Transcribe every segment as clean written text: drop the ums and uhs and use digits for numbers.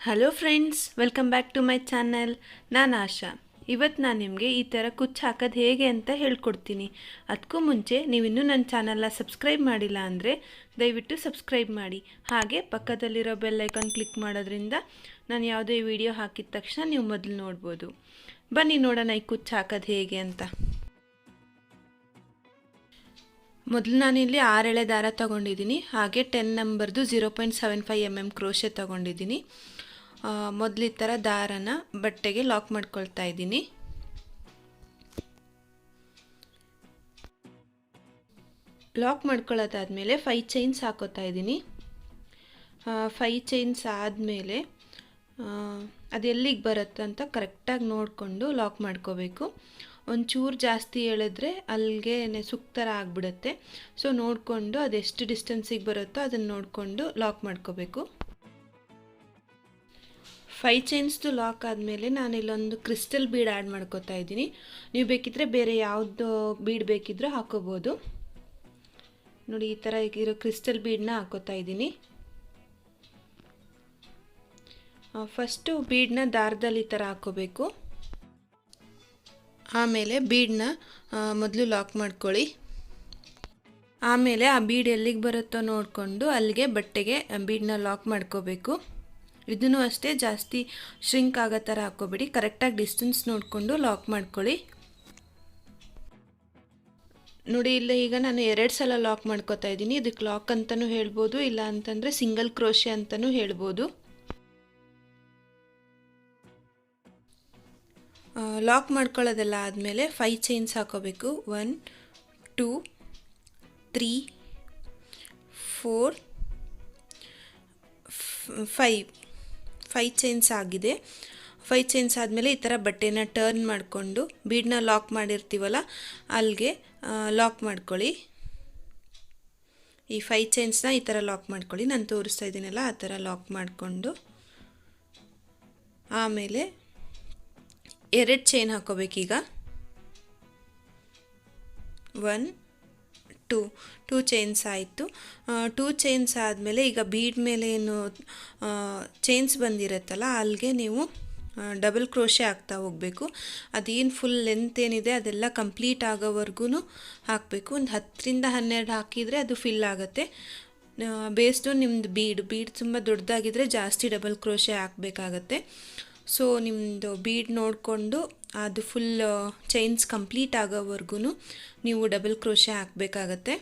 Hello friends, welcome back to my channel. ನಾನು ಆಶಾ. ಇವತ್ತು ನಾನು ನಿಮಗೆ ಈ ಥರ ಕುಚ್ಚು ಹಾಕೋದು ಹೇಗೆ ಅಂತ ಹೇಳ್ಕೊಡ್ತೀನಿ. ಅದಕ್ಕೂ ಮುಂಚೆ ನೀವಿನ್ನೂ ನನ್ನ ಚಾನಲ್ನ ಸಬ್ಸ್ಕ್ರೈಬ್ ಮಾಡಿಲ್ಲ ಅಂದರೆ ದಯವಿಟ್ಟು ಸಬ್ಸ್ಕ್ರೈಬ್ ಮಾಡಿ. ಹಾಗೆ ಪಕ್ಕದಲ್ಲಿರೋ ಬೆಲ್ ಐಕಾನ್ ಕ್ಲಿಕ್ ಮಾಡೋದ್ರಿಂದ ನಾನು ಯಾವುದೇ ವಿಡಿಯೋ ಹಾಕಿದ ತಕ್ಷಣ ನೀವು ಮೊದಲು ನೋಡ್ಬೋದು. ಬನ್ನಿ ನೋಡೋಣ ಈ ಕುಚ್ಚು ಹಾಕೋದು ಹೇಗೆ ಅಂತ. ಮೊದಲು ನಾನಿಲ್ಲಿ 6 ಎಳೆ ದಾರ ತೊಗೊಂಡಿದ್ದೀನಿ. ಹಾಗೆ 10 ನಂಬರ್ದು 0.75 mm ಕ್ರೋಶೆ ತೊಗೊಂಡಿದ್ದೀನಿ. ಮೊದಲು ಈ ಥರ ದಾರನ ಬಟ್ಟೆಗೆ ಲಾಕ್ ಮಾಡ್ಕೊಳ್ತಾ ಇದ್ದೀನಿ. ಲಾಕ್ ಮಾಡ್ಕೊಳ್ಳೋದಾದಮೇಲೆ 5 ಚೈನ್ಸ್ ಹಾಕೋತಾ ಇದ್ದೀನಿ. 5 ಚೈನ್ಸ್ ಆದಮೇಲೆ ಅದು ಎಲ್ಲಿಗೆ ಬರುತ್ತೆ ಅಂತ ಕರೆಕ್ಟಾಗಿ ನೋಡಿಕೊಂಡು ಲಾಕ್ ಮಾಡ್ಕೋಬೇಕು. ಒಂಚೂರು ಜಾಸ್ತಿ ಎಳೆದ್ರೆ ಅಲ್ಲಿಗೆ ಸುಕ್ತರ ಆಗಿಬಿಡುತ್ತೆ. ಸೊ ನೋಡಿಕೊಂಡು ಅದೆಷ್ಟು ಡಿಸ್ಟೆನ್ಸಿಗೆ ಬರುತ್ತೋ ಅದನ್ನು ನೋಡಿಕೊಂಡು ಲಾಕ್ ಮಾಡ್ಕೋಬೇಕು. 5 ಚೈನ್ಸ್ದು ಲಾಕ್ ಆದಮೇಲೆ ನಾನು ಇಲ್ಲೊಂದು ಕ್ರಿಸ್ಟಲ್ ಬೀಡ್ ಆ್ಯಡ್ ಮಾಡ್ಕೋತಾ ಇದ್ದೀನಿ. ನೀವು ಬೇಕಿದ್ದರೆ ಬೇರೆ ಯಾವುದು ಬೀಡ್ ಬೇಕಿದ್ರೂ ಹಾಕೋಬೋದು. ನೋಡಿ, ಈ ಥರ ಇರೋ ಕ್ರಿಸ್ಟಲ್ ಬೀಡನ್ನ ಹಾಕೋತಾ ಇದ್ದೀನಿ. ಫಸ್ಟು ಬೀಡನ್ನ ದಾರದಲ್ಲಿ ಈ ಥರ ಹಾಕೋಬೇಕು. ಆಮೇಲೆ ಬೀಡನ್ನ ಮೊದಲು ಲಾಕ್ ಮಾಡ್ಕೊಳ್ಳಿ. ಆಮೇಲೆ ಆ ಬೀಡ್ ಎಲ್ಲಿಗೆ ಬರುತ್ತೋ ನೋಡಿಕೊಂಡು ಅಲ್ಲಿಗೆ ಬಟ್ಟೆಗೆ ಬೀಡನ್ನ ಲಾಕ್ ಮಾಡ್ಕೋಬೇಕು. ಇದನ್ನು ಅಷ್ಟೇ ಜಾಸ್ತಿ ಶ್ರಿಂಕ್ ಆಗೋ ಥರ ಹಾಕೋಬೇಡಿ, ಕರೆಕ್ಟಾಗಿ ಡಿಸ್ಟೆನ್ಸ್ ನೋಡಿಕೊಂಡು ಲಾಕ್ ಮಾಡ್ಕೊಳ್ಳಿ. ನೋಡಿ, ಇಲ್ಲ ಈಗ ನಾನು 2 ಸಲ ಲಾಕ್ ಮಾಡ್ಕೋತಾ ಇದ್ದೀನಿ. ಇದಕ್ಕೆ ಲಾಕ್ ಅಂತಲೂ ಹೇಳ್ಬೋದು, ಇಲ್ಲ ಅಂತಂದರೆ ಸಿಂಗಲ್ ಕ್ರೋಶೆ ಅಂತಲೂ ಹೇಳ್ಬೋದು. ಲಾಕ್ ಮಾಡ್ಕೊಳ್ಳೋದೆಲ್ಲ ಆದಮೇಲೆ 5 ಚೈನ್ಸ್ ಹಾಕೋಬೇಕು. 1 2 3 4 5 ಚೈನ್ಸ್ ಆಗಿದೆ. 5 ಚೈನ್ಸ್ ಆದಮೇಲೆ ಈ ಥರ ಬಟ್ಟೆನ ಟರ್ನ್ ಮಾಡಿಕೊಂಡು ಬೀಡನ್ನ ಲಾಕ್ ಮಾಡಿರ್ತೀವಲ್ಲ ಅಲ್ಲಿಗೆ ಲಾಕ್ ಮಾಡ್ಕೊಳ್ಳಿ. ಈ 5 ಚೈನ್ಸ್ನ ಈ ಥರ ಲಾಕ್ ಮಾಡ್ಕೊಳ್ಳಿ. ನಾನು ತೋರಿಸ್ತಾ ಇದ್ದೀನಲ್ಲ ಆ ಥರ ಲಾಕ್ ಮಾಡಿಕೊಂಡು ಆಮೇಲೆ 2 ಚೈನ್ ಹಾಕೋಬೇಕೀಗ. 1 2 ಚೈನ್ಸ್ ಆಯಿತು. 2 ಚೈನ್ಸ್ ಆದಮೇಲೆ ಈಗ ಬೀಡ್ ಮೇಲೆ ಏನು ಚೈನ್ಸ್ ಬಂದಿರುತ್ತಲ್ಲ ಅಲ್ಲಿಗೆ ನೀವು ಡಬಲ್ ಕ್ರೋಶೆ ಹಾಕ್ತಾ ಹೋಗಬೇಕು. ಅದೇನು ಫುಲ್ ಲೆಂತ್ ಏನಿದೆ ಅದೆಲ್ಲ ಕಂಪ್ಲೀಟ್ ಆಗೋವರೆಗೂ ಹಾಕಬೇಕು. ಒಂದು 10ರಿಂದ 12 ಹಾಕಿದರೆ ಅದು ಫಿಲ್ ಆಗುತ್ತೆ. ಬೇಸ್ಡು ನಿಮ್ಮದು ಬೀಡ್ ತುಂಬ ದೊಡ್ಡದಾಗಿದ್ದರೆ ಜಾಸ್ತಿ ಡಬಲ್ ಕ್ರೋಶೆ ಹಾಕಬೇಕಾಗತ್ತೆ. ಸೊ ನಿಮ್ಮದು ಬೀಡ್ ನೋಡಿಕೊಂಡು ಅದು ಫುಲ್ ಚೈನ್ಸ್ ಕಂಪ್ಲೀಟ್ ಆಗೋವರೆಗೂ ನೀವು ಡಬಲ್ ಕ್ರೋಶೆ ಹಾಕಬೇಕಾಗತ್ತೆ.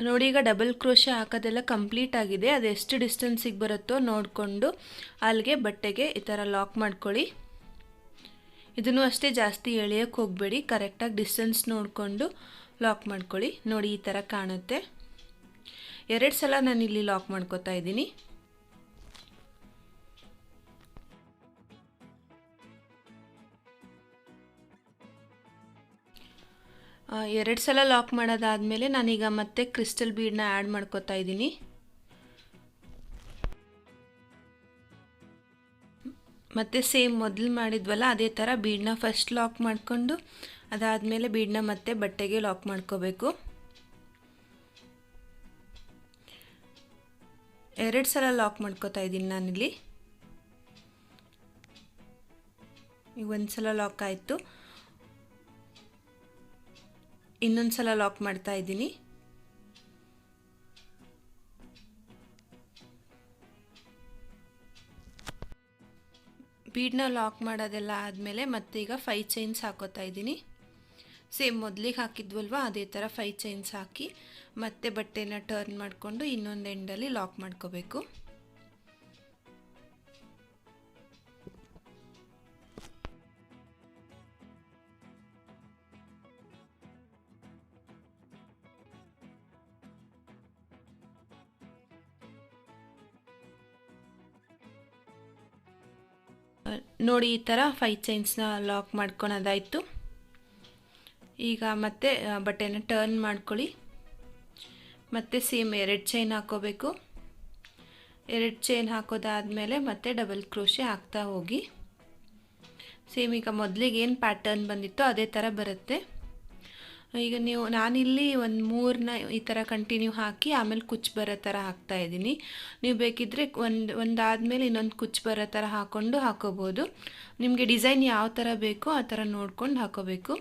ನೋಡಿ, ಈಗ ಡಬಲ್ ಕ್ರೋಶೆ ಹಾಕೋದೆಲ್ಲ ಕಂಪ್ಲೀಟ್ ಆಗಿದೆ. ಅದು ಎಷ್ಟು ಡಿಸ್ಟೆನ್ಸಿಗೆ ಬರುತ್ತೋ ನೋಡಿಕೊಂಡು ಅಲ್ಲಿಗೆ ಬಟ್ಟೆಗೆ ಈ ಥರ ಲಾಕ್ ಮಾಡ್ಕೊಳ್ಳಿ. ಇದನ್ನು ಅಷ್ಟೇ ಜಾಸ್ತಿ ಎಳೆಯೋಕ್ಕೆ ಹೋಗಬೇಡಿ, ಕರೆಕ್ಟಾಗಿ ಡಿಸ್ಟೆನ್ಸ್ ನೋಡಿಕೊಂಡು ಲಾಕ್ ಮಾಡ್ಕೊಳ್ಳಿ. ನೋಡಿ, ಈ ಥರ ಕಾಣುತ್ತೆ. 2 ಸಲ ನಾನಿಲ್ಲಿ ಲಾಕ್ ಮಾಡ್ಕೋತಾ ಇದ್ದೀನಿ. ಎರಡು ಸಲ ಲಾಕ್ ಮಾಡೋದಾದಮೇಲೆ ನಾನೀಗ ಮತ್ತೆ ಕ್ರಿಸ್ಟಲ್ ಬೀಡನ್ನ ಆ್ಯಡ್ ಮಾಡ್ಕೋತಾ ಇದ್ದೀನಿ. ಮತ್ತು ಸೇಮ್ ಮೊದಲು ಮಾಡಿದ್ವಲ್ಲ ಅದೇ ಥರ ಬೀಡನ್ನ ಫಸ್ಟ್ ಲಾಕ್ ಮಾಡಿಕೊಂಡು ಅದಾದಮೇಲೆ ಬೀಡನ್ನ ಮತ್ತೆ ಬಟ್ಟೆಗೆ ಲಾಕ್ ಮಾಡ್ಕೋಬೇಕು. 2 ಸಲ ಲಾಕ್ ಮಾಡ್ಕೋತಾ ಇದ್ದೀನಿ ನಾನಿಲ್ಲಿ. ಈಗ 1 ಸಲ ಲಾಕ್ ಆಯಿತು, ಇನ್ನೊಂದು ಸಲ ಲಾಕ್ ಮಾಡ್ತಾ ಇದ್ದೀನಿ. ಬೀಡನ್ನ ಲಾಕ್ ಮಾಡೋದೆಲ್ಲ ಆದಮೇಲೆ ಮತ್ತೆ ಈಗ 5 ಚೈನ್ಸ್ ಹಾಕೋತಾ ಇದ್ದೀನಿ. ಸೇಮ್ ಮೊದಲಿಗೆ ಹಾಕಿದ್ವಲ್ವ ಅದೇ ಥರ 5 ಚೈನ್ಸ್ ಹಾಕಿ ಮತ್ತೆ ಬಟ್ಟೆನ ಟರ್ನ್ ಮಾಡಿಕೊಂಡು ಇನ್ನೊಂದು ಎಂಡಲ್ಲಿ ಲಾಕ್ ಮಾಡ್ಕೋಬೇಕು. ನೋಡಿ ಈ ಥರ 5 ಚೈನ್ಸ್ನ ಲಾಕ್ ಮಾಡ್ಕೊಳೋದಾಯಿತು. ಈಗ ಮತ್ತೆ ಬಟ್ಟೆನ ಟರ್ನ್ ಮಾಡ್ಕೊಳ್ಳಿ. ಮತ್ತೆ ಸೇಮ್ 2 ಚೈನ್ ಹಾಕೋಬೇಕು. 2 ಚೈನ್ ಹಾಕೋದಾದಮೇಲೆ ಮತ್ತೆ ಡಬಲ್ ಕ್ರೋಶೆ ಹಾಕ್ತಾ ಹೋಗಿ. ಸೇಮ್ ಈಗ ಮೊದಲಿಗೆ ಏನು ಪ್ಯಾಟರ್ನ್ ಬಂದಿತ್ತೋ ಅದೇ ಥರ ಬರುತ್ತೆ. ಈಗ ನಾನಿಲ್ಲಿ ಒಂದು 3ನ ಈ ಥರ ಕಂಟಿನ್ಯೂ ಹಾಕಿ ಆಮೇಲೆ ಕುಚ್ಚು ಬರೋ ಥರ ಹಾಕ್ತಾಯಿದ್ದೀನಿ. ನೀವು ಬೇಕಿದ್ದರೆ ಒಂದಾದಮೇಲೆ ಇನ್ನೊಂದು ಕುಚ್ಚು ಬರೋ ಥರ ಹಾಕೋಬೋದು. ನಿಮಗೆ ಡಿಸೈನ್ ಯಾವ ಥರ ಬೇಕೋ ಆ ಥರ ನೋಡ್ಕೊಂಡು ಹಾಕೋಬೇಕು.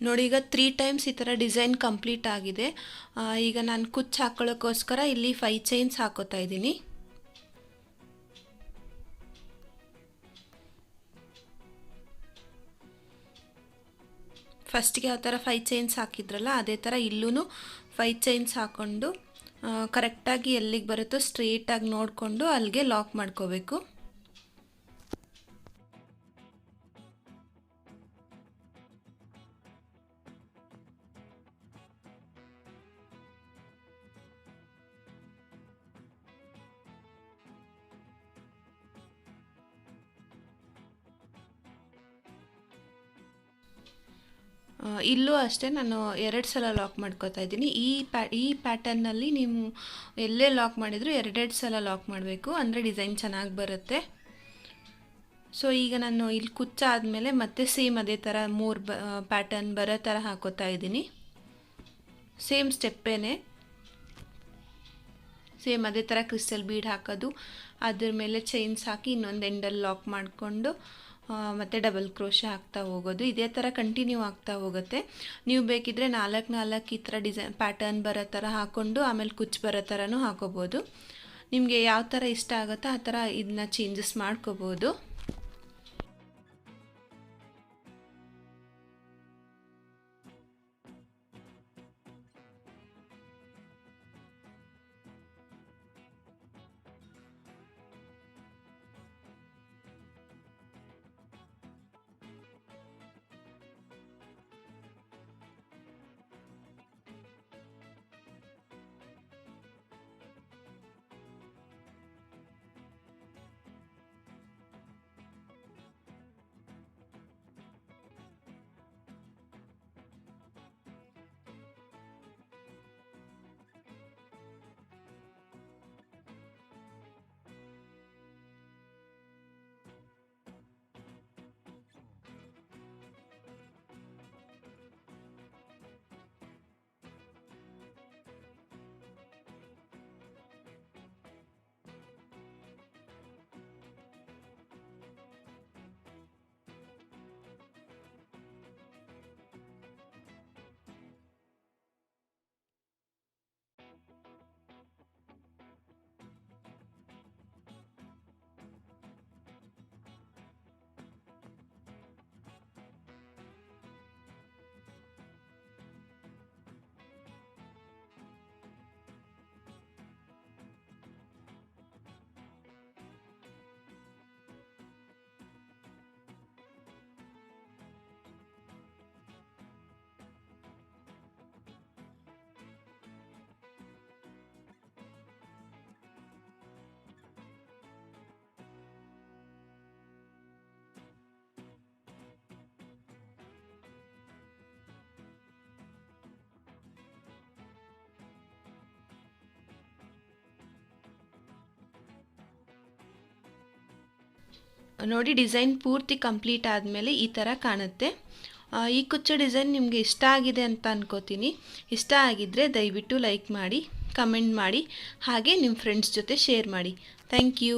ನೋಡಿ ಈಗ 3 ಟೈಮ್ಸ್ ಈ ಥರ ಡಿಸೈನ್ ಕಂಪ್ಲೀಟ್ ಆಗಿದೆ. ಈಗ ನಾನು ಕುಚ್ಚು ಹಾಕೊಳ್ಳೋಕ್ಕೋಸ್ಕರ ಇಲ್ಲಿ 5 ಚೈನ್ಸ್ ಹಾಕೋತಾ ಇದ್ದೀನಿ. ಫಸ್ಟಿಗೆ ಯಾವ ಥರ 5 ಚೈನ್ಸ್ ಹಾಕಿದ್ರಲ್ಲ ಅದೇ ಥರ ಇಲ್ಲೂ 5 ಚೈನ್ಸ್ ಹಾಕ್ಕೊಂಡು ಕರೆಕ್ಟಾಗಿ ಎಲ್ಲಿಗೆ ಬರುತ್ತೋ ಸ್ಟ್ರೇಟಾಗಿ ನೋಡಿಕೊಂಡು ಅಲ್ಲಿಗೆ ಲಾಕ್ ಮಾಡ್ಕೋಬೇಕು. ಇಲ್ಲೂ ಅಷ್ಟೇ ನಾನು 2 ಸಲ ಲಾಕ್ ಮಾಡ್ಕೋತಾ ಇದ್ದೀನಿ. ಈ ಪ್ಯಾಟರ್ನಲ್ಲಿ ನೀವು ಎಲ್ಲೇ ಲಾಕ್ ಮಾಡಿದರೂ 2 ಸಲ ಲಾಕ್ ಮಾಡಬೇಕು, ಅಂದರೆ ಡಿಸೈನ್ ಚೆನ್ನಾಗಿ ಬರುತ್ತೆ. ಸೊ ಈಗ ನಾನು ಇಲ್ಲಿ ಕುಚ್ಚಾದಮೇಲೆ ಮತ್ತೆ ಸೇಮ್ ಅದೇ ಥರ 3 ಪ್ಯಾಟರ್ನ್ ಬರೋ ಥರ ಹಾಕೋತಾ ಇದ್ದೀನಿ. ಸೇಮ್ ಸ್ಟೆಪ್ಪೇನೆ, ಸೇಮ್ ಅದೇ ಥರ ಕ್ರಿಸ್ಟಲ್ ಬೀಡ್ ಹಾಕೋದು, ಅದ್ರ ಮೇಲೆ ಚೈನ್ಸ್ ಹಾಕಿ ಇನ್ನೊಂದು ಎಂಡಲ್ಲಿ ಲಾಕ್ ಮಾಡಿಕೊಂಡು ಮತ್ತು ಡಬಲ್ ಕ್ರೋಶ ಹಾಕ್ತಾ ಹೋಗೋದು. ಇದೇ ಥರ ಕಂಟಿನ್ಯೂ ಆಗ್ತಾ ಹೋಗುತ್ತೆ. ನೀವು ಬೇಕಿದ್ದರೆ 4 ಈ ಥರ ಡಿಸೈನ್ ಪ್ಯಾಟರ್ನ್ ಬರೋ ಥರ ಹಾಕ್ಕೊಂಡು ಆಮೇಲೆ ಕುಚ್ಚು ಬರೋ ಥರನೂ ಹಾಕೋಬೋದು. ನಿಮಗೆ ಯಾವ ಥರ ಇಷ್ಟ ಆಗುತ್ತೋ ಆ ಥರ ಇದನ್ನ ಚೇಂಜಸ್ ಮಾಡ್ಕೋಬೋದು. ನೋಡಿ ಡಿಸೈನ್ ಪೂರ್ತಿ ಕಂಪ್ಲೀಟ್ ಆದಮೇಲೆ ಈ ಥರ ಕಾಣುತ್ತೆ. ಈ ಕುಚ್ಚು ಡಿಸೈನ್ ನಿಮಗೆ ಇಷ್ಟ ಆಗಿದೆ ಅಂತ ಅನ್ಕೋತೀನಿ. ಇಷ್ಟ ಆಗಿದ್ದರೆ ದಯವಿಟ್ಟು ಲೈಕ್ ಮಾಡಿ, ಕಮೆಂಟ್ ಮಾಡಿ, ಹಾಗೆ ನಿಮ್ಮ ಫ್ರೆಂಡ್ಸ್ ಜೊತೆ ಶೇರ್ ಮಾಡಿ. Thank you.